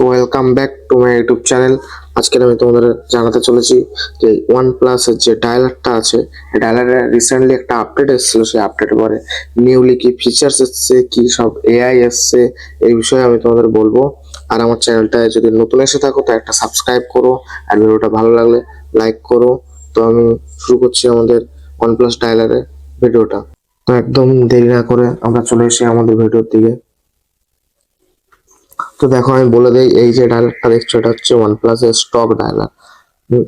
তো welcome back to my YouTube channel. আজকে আমি তোমাদের জানাতে চলেছি যে OnePlus এর যে ডায়ালারটা আছে, ডায়ালারে রিসেন্টলি একটা আপডেট এসেছিল। সেই আপডেটের পরে নিউলি কি ফিচার্স এসছে, কি সব এআই এসছে, এই বিষয়ে আমি তোমাদের বলবো। আর আমার চ্যানেলটায় যদি নতুন এসে থাকো তো একটা সাবস্ক্রাইব করো, আর ভিডিওটা ভালো লাগলে লাইক করো। তো আমি শুরু করছি আমাদের OnePlus ডায়ালারের ভিডিওটা। তো একদম দেরি না করে আমরা চলে এসেছি আমাদের ভিডিওর দিকে। তো দেখো আমি বলে দেই, এই যে ডায়ালারটা দেখছো এটা হচ্ছে OnePlus এর স্টক ডায়ালার।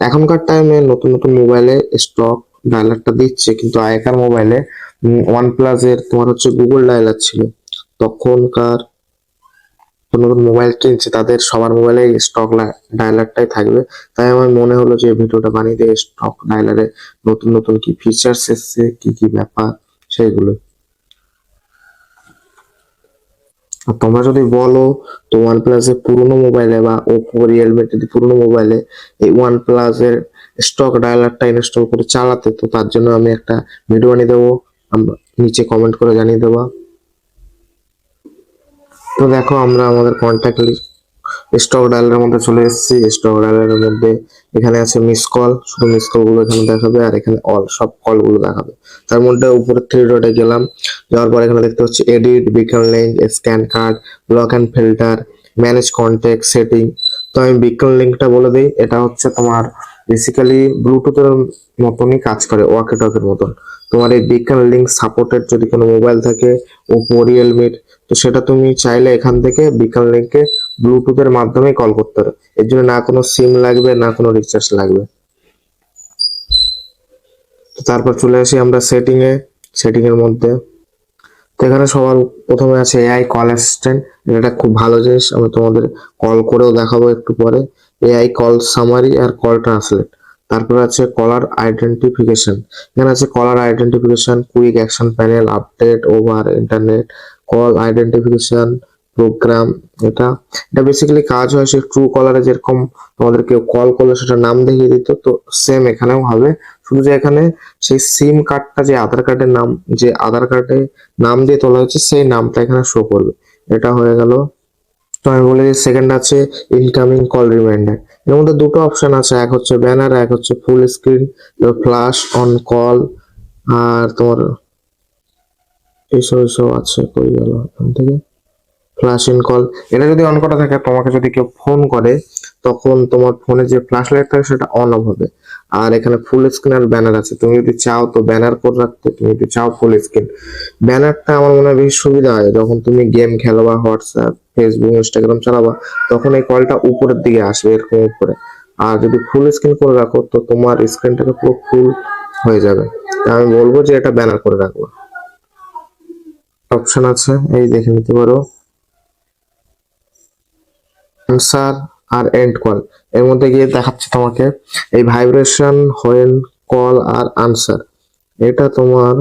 এখনকার টাইমে নতুন নতুন মোবাইলে স্টক ডায়ালারটা দিচ্ছে, কিন্তু আগেকার মোবাইলে OnePlus এর তোমার হচ্ছে গুগল ডায়ালার ছিল। তখনকার নতুন নতুন মোবাইল কিনছে তাদের সবার মোবাইলে স্টক ডায়ালারটাই থাকবে। তাই আমার মনে হলো যে ভিডিওটা বানিয়ে দিয়ে স্টক ডায়ালারে নতুন নতুন কি ফিচার্স এসছে, কি কি ব্যাপার সেইগুলো। আর তোমরা যদি বলো তো OnePlus এর পুরোনো মোবাইলে বা ওপো রিয়েলমি যদি পুরোনো মোবাইলে এই OnePlus এর স্টক ডায়ালারটা ইনস্টল করে চালাতে, তো তার জন্য আমি একটা ভিডিও বানিয়ে দেবো, নিচে কমেন্ট করে জানিয়ে দেবো। তো দেখো আমরা আমাদের কন্ট্যাক্ট স্টক ডায়ালের মধ্যে চলে এসেছি। স্টক ডায়ালের মধ্যে এখানে আছে মিস কল, শুধু মিস কল গুলো এখানে দেখাবে, আর এখানে অল সব কল গুলো দেখাবে। তার মধ্যে উপরে থ্রি ডটে গেলাম, যাওয়ার পর এখানে দেখতে হচ্ছে edit, Beacon link, scan card, block and filter, manage contact, setting. তো আমি বিকন লিঙ্কটা বলে দিই, এটা হচ্ছে তোমার বেসিক্যালি ব্লুটুথের মতনই কাজ করে, ওয়াকি টকের মতন। তোমার এই বিকন লিঙ্ক সাপোর্টেড যদি কোনো মোবাইল থাকে ওপো রিয়েলমির, তো সেটা তুমি চাইলে এখান থেকে বিকন লিঙ্কে ব্লুটুথের মাধ্যমে কল করতে পারো। এর জন্য না কোনো সিম লাগবে, না কোনো রিচার্জ লাগবে। তো তারপর চলে আসি আমরা সেটিং এর মধ্যে। তো এখানে সবার প্রথমে আছে এআই কল অ্যাসিস্ট্যান্ট। এটা খুব ভালো জিনিস, আমি তোমাদের কল করেও দেখাবো একটু পরে। এআই কল সামারি আর কল ট্রান্সলেট। তারপর আছে কলার আইডেন্টিফিকেশন। এখানে আছে caller identification, quick action panel, update over internet, call identification program. এটা এটা বেসিক্যালি কাজ হয় সে ট্রু কলারে যেরকম তোমাদের কেউ কল করলে সেটা নাম দেখিয়ে দিত, তো সেম এখানেও হবে। শুধু যে এখানে সেই সিম কার্ডটা যে আধার কার্ডের নাম, যে আধার কার্ডে নাম দিয়ে তোলা হয়েছে সেই নামটা এখানে শো করবে। এটা হয়ে গেল। তো আমি বলি সেকেন্ড আছে ইনকামিং কল রিমাইন্ডার। এর মধ্যে দুটো অপশন আছে, এক হচ্ছে ব্যানার, এক হচ্ছে full screen, flash on call, আর তোমার এইসব এইসব আছে। কই গেল এখান থেকে ফ্ল্যাশ ইন কল। এটা যদি অন করা থাকে, তোমাকে যদি কেউ ফোন করে তখন তোমার ফোনে যে ফ্ল্যাশ লাইট থাকে সেটা অন অফ হবে। আর এখানে ফুল স্ক্রিন আর ব্যানার আছে, তুমি যদি চাও তো ব্যানার করে রাখতে, তুমি যদি চাও ফুল স্ক্রিন। ব্যানারটা আমার মনে হয় বেশি সুবিধা হয় যখন তুমি গেম খেলো বা হোয়াটসঅ্যাপ ফেসবুক ইনস্টাগ্রাম চালাবা, তখন এই কলটা উপরের দিকে আসবে, এরকম উপরে। আর যদি ফুল স্ক্রিন করে রাখো তো তোমার স্ক্রিনটাকে পুরো ফুল হয়ে যাবে। তাই আমি বলবো যে এটা ব্যানার করে রাখবো। অপশন আছে, এই দেখে নিতে পারো আনসার আর এন্ড কল। এর মধ্যে গিয়ে দেখাচ্ছে তোমাকে এই ভাইব্রেশন, হোয়েন কল আর আনসার। এটা তোমার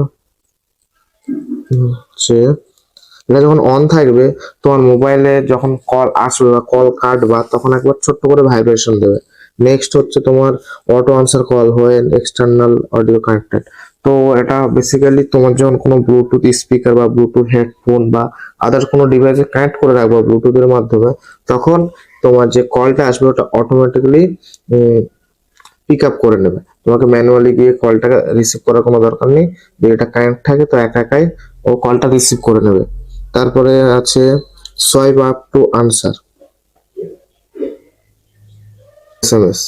হচ্ছে, এটা যখন অন থাকবে তোমার মোবাইলে যখন কল আসবে বা কল কাটবা তখন একবার ছোট্ট করে ভাইব্রেশন দেবে। নেক্সট হচ্ছে তোমার auto answer call when external audio connected. তো এটা বেসিক্যালি তোমার যখন কোনো ব্লুটুথ স্পিকার বা ব্লুটুথ হেডফোন বা আদার্স কোনো ডিভাইসে কানেক্ট করে রাখবো ব্লুটুথের মাধ্যমে, তখন তোমার যে কলটা আসবে ওটা অটোমেটিক্যালি পিক আপ করে নেবে। তোমাকে ম্যানুয়ালি গিয়ে কলটাকে রিসিভ করার কোনো দরকার নেই। যদি এটা কানেক্ট থাকে তো একা একাই ও কলটা রিসিভ করে নেবে। তারপরে আছে swipe up to answer SMS,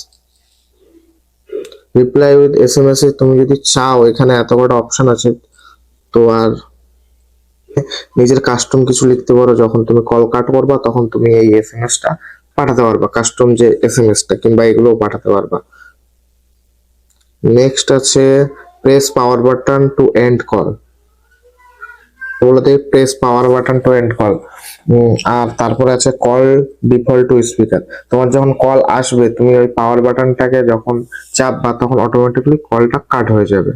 reply with SMS এ তুমি যদি চাও, এখানে এত বড় অপশন আছে। তো আর নিজের কাস্টম কিছু লিখতে পারো, যখন তুমি কল কাট করবা তখন তুমি এই এসএমএসটা পাঠাতে পারবা, কাস্টম যে এসএমএসটা কিংবা এগুলোও পাঠাতে পারবা। নেক্সট আছে press power button to end call. বলতে press power button to end call. আর তারপরে আছে কল ডিফল্ট টু স্পিকার। তোমার যখন কল আসবে তুমি ওই পাওয়ার বাটনটাকে যখন চাপবা তখন অটোমেটিক্যালি কলটা কাট হয়ে যাবে।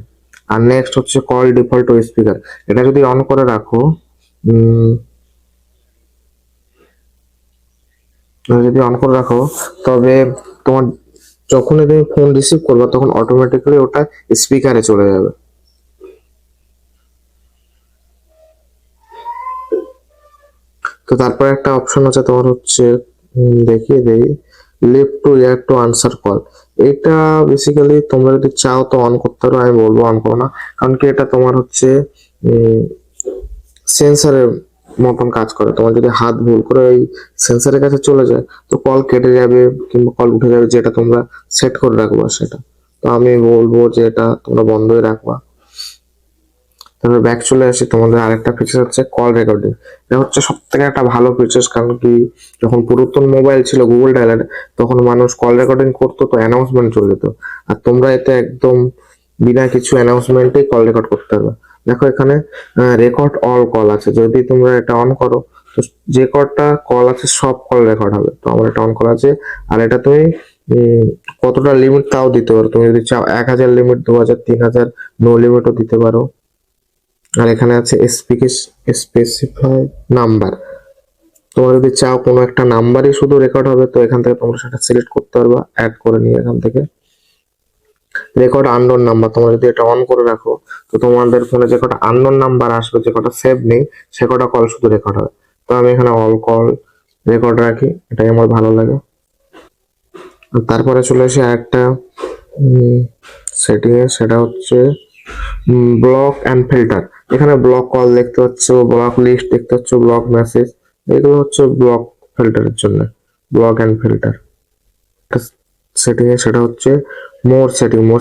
আর নেক্সট হচ্ছে কল ডিফল্ট টু স্পিকার। এটা যদি অন করে রাখো, যদি অন করে রাখো তবে তোমার যখনই তুমি ফোন রিসিভ করবে তখন অটোমেটিক্যালি ওটা স্পিকারে চলে যাবে। তো তারপরে একটা অপশন আছে তোমার হচ্ছে দেখিয়ে দেই, leave to react to answer call. এটা বেসিক্যালি তোমরা যদি চাও তো অন করতে পারো, আমি বলবো অন করো না, কারণ কি এটা তোমার হচ্ছে সেন্সারের মতন কাজ করে। তোমার যদি হাত ভুল করে ওই সেন্সারের কাছে চলে যায় তো কল কেটে যাবে কিংবা কল উঠে যাবে, যেটা তোমরা সেট করে রাখবা সেটা। তো আমি বলবো যে এটা তোমরা বন্ধই রাখবা। তারপরে ব্যাক চলে আসি, তোমাদের আরেকটা ফিচার হচ্ছে কল রেকর্ডিং। এটা হচ্ছে সব থেকে একটা ভালো ফিচার্স, কারণ কি যখন পুরাতন মোবাইল ছিল গুগল ডায়ালার, তখন মানুষ কল রেকর্ডিং করতো তো অ্যানাউন্সমেন্ট চলে যেত, আর তোমরা এতে একদম বিনা কিছু অ্যানাউন্সমেন্টেই কল রেকর্ড করতে পারবে। দেখো এখানে রেকর্ড অল কল আছে, যদি তোমরা এটা অন করো তো যে কটা কল আছে সব কল রেকর্ড হবে। তো আমার এটা অন করা আছে। আর এটা তুমি কতটা লিমিট তাও দিতে পারো, তুমি যদি চাও 1000 লিমিট, 2000, 3000, নো লিমিটও দিতে পারো। আর এখানে আছে স্পেসিফাই নাম্বার, তোমরা যদি চাও কোনো একটা নাম্বারই শুধু রেকর্ড হবে তো এখান থেকে তোমরা সেটা সিলেক্ট করতে পারবা, অ্যাড করে নিয়ে এখান থেকে। রেকর্ড আননোন নাম্বার, তোমরা যদি এটা অন করে রাখো তো তোমাদের ফোনে যে কটা আননোন নাম্বার আসবে, যে কটা সেভ নেই সে কটা কল শুধু রেকর্ড হবে। তো আমি এখানে অল কল রেকর্ড রাখি, এটাই আমার ভালো লাগে। আর তারপরে চলে আসি আরেকটা সেটিং এ, সেটা হচ্ছে ব্লক অ্যান্ড ফিল্টার। এখানে ব্লক কল দেখতে পাচ্ছ, ব্লক লিস্ট দেখতে পাচ্ছ, ব্লক মেসেজ, এগুলো হচ্ছে ব্লক ফিল্টারের জন্য। ব্লক অ্যান্ড ফিল্টার সেটিং এ সেটা হচ্ছে more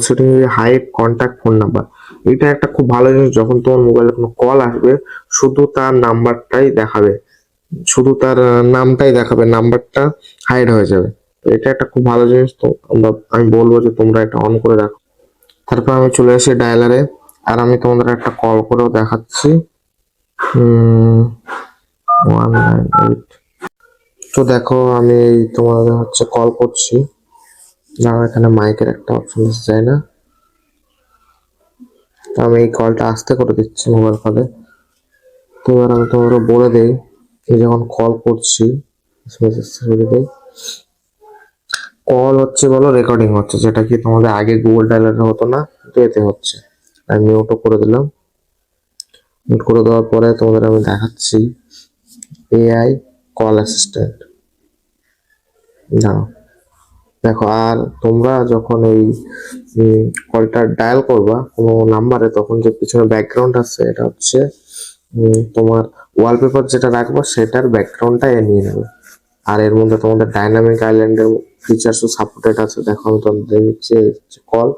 setting hide contact phone number. এটা একটা খুব ভালো জিনিস, যখন তোমার মোবাইলে কোনো কল আসবে শুধু তার নাম্বারটাই দেখাবে, শুধু তার নামটাই দেখাবে, নাম্বারটা হাইড হয়ে যাবে। তো এটা একটা খুব ভালো জিনিস, তো আমি বলবো যে তোমরা এটা অন করে রাখো। তারপর আমি চলে আসি ডায়ালারে, আর আমি তোমাদের একটা কল করেও দেখাচ্ছি 198। তো দেখো আমি তোমাদের হচ্ছে কল করছি, আমার এখানে মাইকের একটা অপশন এসে যায় না, তো আমি এই কলটা আস্তে করে দিচ্ছি মোবাইল কলে। তো এবার আমি তোমাদের বলে দেই, এই যখন কল করছি কল হচ্ছে বলো রেকর্ডিং হচ্ছে, যেটা কি তোমাদের আগে গুগল ডায়ালারে হতো না, তো এতে হচ্ছে। আমি মিউটও করে দিলাম। মিউট করে দেওয়ার পরে তোমাদের আমি দেখাচ্ছি এআই কল অ্যাসিস্ট্যান্ট। দাঁড়াও, দেখো আর তোমরা যখন এই কলটা ডায়াল করবা কোনো নাম্বারে, তখন যে পিছনে ব্যাকগ্রাউন্ড আছে এটা হচ্ছে তোমার ওয়ালপেপার যেটা রাখবো সেটার ব্যাকগ্রাউন্ডটা এ নিয়ে নেবে। আর এর মধ্যে তোমাদের ডাইনামিক আইল্যান্ডের ফিচার্সও সাপোর্টেড আছে। দেখো আমি তোমাদের দিচ্ছি কল,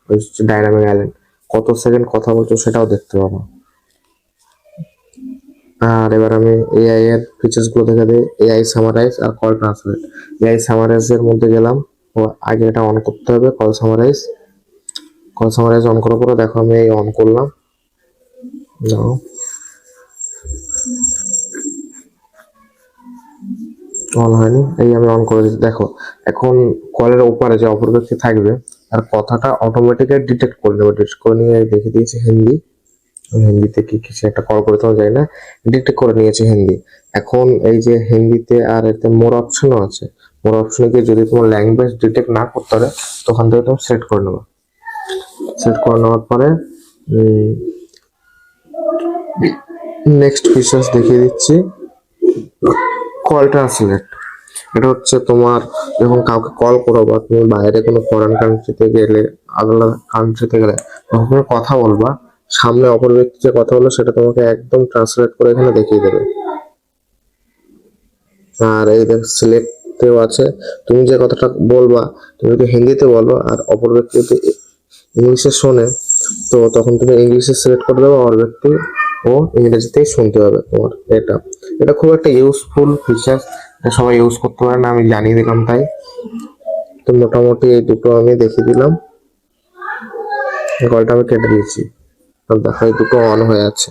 হচ্ছে ডাইনামিক আইল্যান্ড, কত সেকেন্ড কথা বলছো সেটাও দেখতে পাবো। আর এবার আমি এআই এর ফিচার্স গুলো দেখে দিই, এআই সামারাইজ আর কল ট্রান্সলেট। এআই সামারাইজ এর মধ্যে গেলাম, তো আগে এটা অন করতে হবে। কল সামারাইজ অন করার পরে দেখো আমি এই অন করলাম, যাও অন হয়নি, এই আমি অন করে দিচ্ছি। দেখো এখন কলের ওপারে যে অপর ব্যক্তি থাকবে আর কথাটা অটোমেটিক্যালি ডিটেক্ট করে নেবে, ডিটেক্ট করে নিয়ে দেখে দিয়েছে হিন্দি, হিন্দিতে কি কিছু একটা কল করতে যায় না, ডিটেক্ট করে নিয়েছে হিন্দি। এখন এই যে হিন্দিতে আর এতে মোর অপশনও আছে, মোর অপশনে গিয়ে যদি তোমার ল্যাঙ্গুয়েজ ডিটেক্ট না করতে পারে তখন থেকে তুমি সেট করে নেবে। সেট করে নেওয়ার পরে নেক্সট ফিচার্স দেখিয়ে দিচ্ছি, কল ট্রান্সলেট। এটা হচ্ছে তোমার যখন কাউকে কল করো বা তুমি বাইরে কোনো ফরেন কান্ট্রিতে গেলে, আলাদা কান্ট্রিতে গেলে তখন তুমি কথা বলবা, সামনে অপর ব্যক্তি যে কথা বলো সেটা তোমাকে একদম ট্রান্সলেট করে এখানে দেখিয়ে দেবে। আর এই দেখ সিলেক্টেও আছে, তুমি যে কথাটা বলবা তুমি যদি হিন্দিতে বলো আর অপর ব্যক্তি যদি ইংলিশে শোনে তো তখন তুমি ইংলিশে সিলেক্ট করে দেবো, অপর ব্যক্তি ও ইংরেজিতেই শুনতে হবে তোমার। এটা এটা খুব একটা ইউজফুল ফিচার, এটা সবাই ইউজ করতে পারে না, আমি জানিয়ে দিলাম তাই। তো মোটামুটি এই দুটো আমি দেখিয়ে দিলাম, কলটা আমি কেটে দিয়েছি, দেখো এই দুটো অন হয়ে আছে।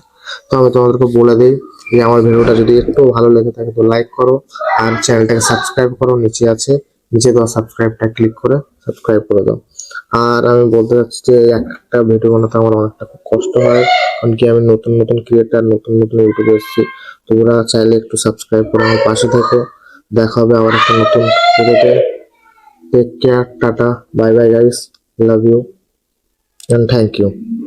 তো আমি তোমাদেরকে বলে দিই যে আমার ভিডিওটা যদি একটু ভালো লেগে থাকে তো লাইক করো, আর চ্যানেলটাকে সাবস্ক্রাইব করো, নিচে আছে, নিচে দেওয়া সাবস্ক্রাইবটা ক্লিক করে সাবস্ক্রাইব করে দাও। আর আমি বলতে চাচ্ছি যে একটা ভিডিও বানাতে আমার অনেকটা খুব কষ্ট হয়, কারণ কি আমি নতুন নতুন ক্রিয়েটার, নতুন নতুন ইউটিউবে এসেছি। তোমরা চাইলে একটু সাবস্ক্রাইব করে আমার পাশে থেকো। দেখা হবে আবার একটা নতুন ভিডিওতে। Take care, tata, bye bye guys, love you and thank you.